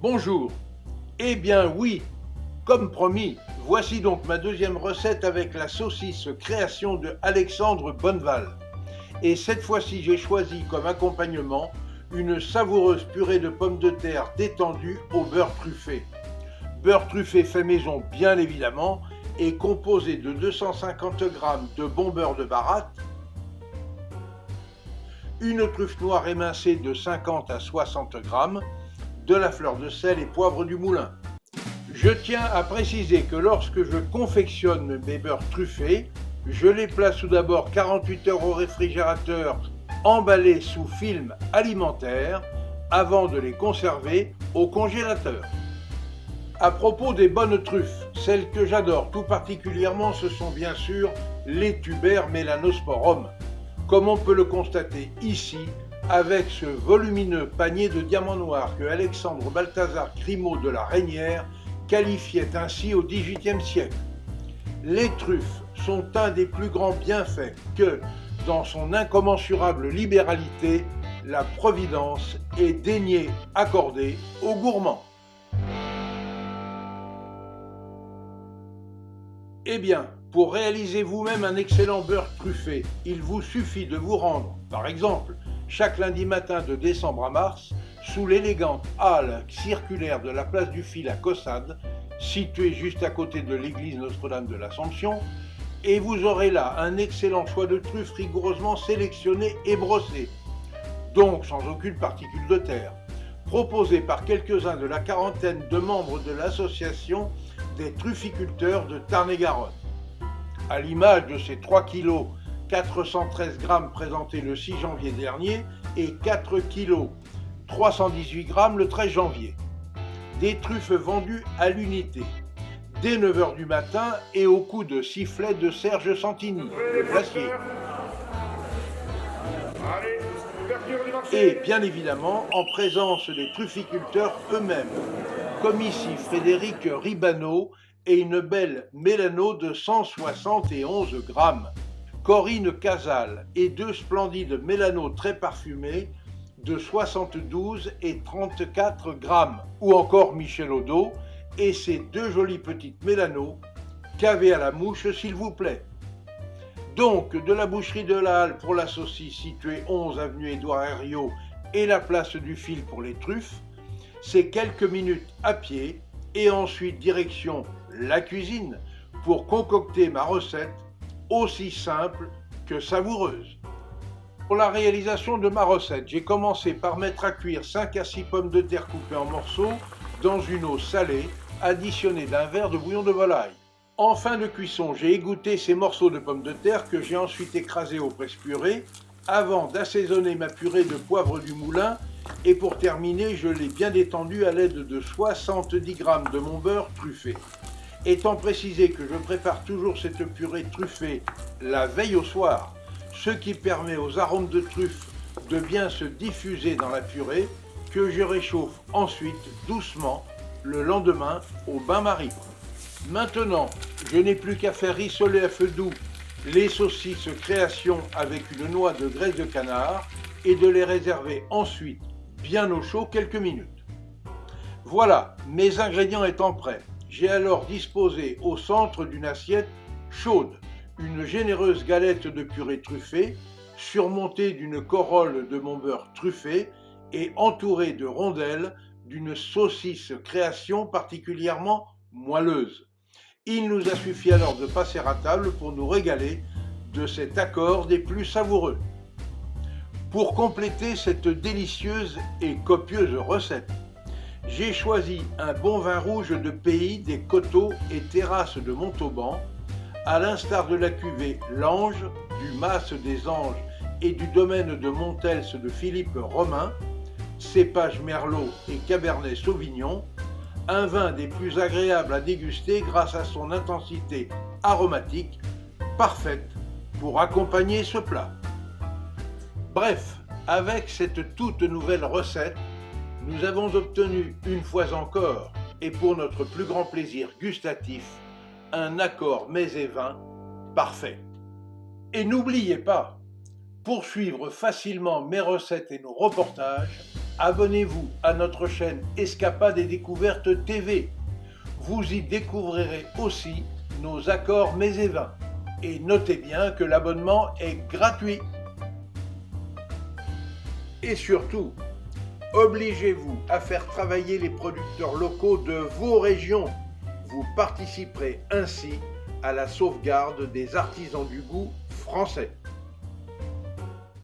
Bonjour. Eh bien oui, comme promis, voici donc ma deuxième recette avec la saucisse création de Alexandre Bonneval. Et cette fois-ci, j'ai choisi comme accompagnement une savoureuse purée de pommes de terre détendue au beurre truffé. Beurre truffé fait maison bien évidemment et composé de 250 g de bon beurre de baratte, une truffe noire émincée de 50 à 60 g, de la fleur de sel et poivre du moulin. Je tiens à préciser que lorsque je confectionne mes beurres truffés, je les place tout d'abord 48 heures au réfrigérateur emballés sous film alimentaire avant de les conserver au congélateur. À propos des bonnes truffes, celles que j'adore tout particulièrement, ce sont bien sûr les Tuber Melanosporum, comme on peut le constater ici avec ce volumineux panier de diamants noirs que Alexandre Balthazar Grimaud de la Reynière qualifiait ainsi au XVIIIe siècle. Les truffes sont un des plus grands bienfaits que, dans son incommensurable libéralité, la Providence ait daigné accorder aux gourmands. Eh bien, pour réaliser vous-même un excellent beurre truffé, il vous suffit de vous rendre, par exemple, chaque lundi matin de décembre à mars, sous l'élégante halle circulaire de la place du Fil à Caussade, située juste à côté de l'église Notre-Dame de l'Assomption, et vous aurez là un excellent choix de truffes rigoureusement sélectionnées et brossées, donc sans aucune particule de terre, proposé par quelques-uns de la quarantaine de membres de l'association des trufficulteurs de Tarn-et-Garonne. À l'image de ces 3 kg 413 g présentés le 6 janvier dernier et 4 kg 318 g le 13 janvier. Des truffes vendues à l'unité, dès 9 h du matin et au coup de sifflet de Serge Santini, le glacier. Et bien évidemment en présence des trufficulteurs eux-mêmes, comme ici Frédéric Ribano et une belle Mélano de 171 g, Corinne Casal et deux splendides Mélano très parfumés de 72 et 34 g, ou encore Michel Odo et ses deux jolies petites Mélano, cavées à la mouche s'il vous plaît. Donc, de la boucherie de la Halle pour la saucisse située 11 avenue Édouard Herriot et la place du Fil pour les truffes, c'est quelques minutes à pied et ensuite direction la cuisine pour concocter ma recette aussi simple que savoureuse. Pour la réalisation de ma recette, j'ai commencé par mettre à cuire 5 à 6 pommes de terre coupées en morceaux dans une eau salée additionnée d'un verre de bouillon de volaille. En fin de cuisson, j'ai égoutté ces morceaux de pommes de terre que j'ai ensuite écrasés au presse-purée avant d'assaisonner ma purée de poivre du moulin et pour terminer, je l'ai bien détendue à l'aide de 70 g de mon beurre truffé. Étant précisé que je prépare toujours cette purée truffée la veille au soir, ce qui permet aux arômes de truffe de bien se diffuser dans la purée, que je réchauffe ensuite doucement le lendemain au bain-marie. Maintenant, je n'ai plus qu'à faire rissoler à feu doux les saucisses création avec une noix de graisse de canard et de les réserver ensuite bien au chaud quelques minutes. Voilà, mes ingrédients étant prêts, j'ai alors disposé au centre d'une assiette chaude une généreuse galette de purée truffée, surmontée d'une corolle de mon beurre truffé et entourée de rondelles d'une saucisse création particulièrement moelleuse. Il nous a suffi alors de passer à table pour nous régaler de cet accord des plus savoureux. Pour compléter cette délicieuse et copieuse recette, j'ai choisi un bon vin rouge de pays des coteaux et terrasses de Montauban, à l'instar de la cuvée L'Ange, du Mas des Anges et du domaine de Montels de Philippe Romain, cépage Merlot et Cabernet Sauvignon, un vin des plus agréables à déguster grâce à son intensité aromatique, parfaite pour accompagner ce plat. Bref, avec cette toute nouvelle recette, nous avons obtenu une fois encore, et pour notre plus grand plaisir gustatif, un accord mets et vin parfait. Et n'oubliez pas, pour suivre facilement mes recettes et nos reportages, abonnez-vous à notre chaîne Escapades et Découvertes TV. Vous y découvrirez aussi nos accords mets et vins. Et notez bien que l'abonnement est gratuit. Et surtout, obligez-vous à faire travailler les producteurs locaux de vos régions. Vous participerez ainsi à la sauvegarde des artisans du goût français.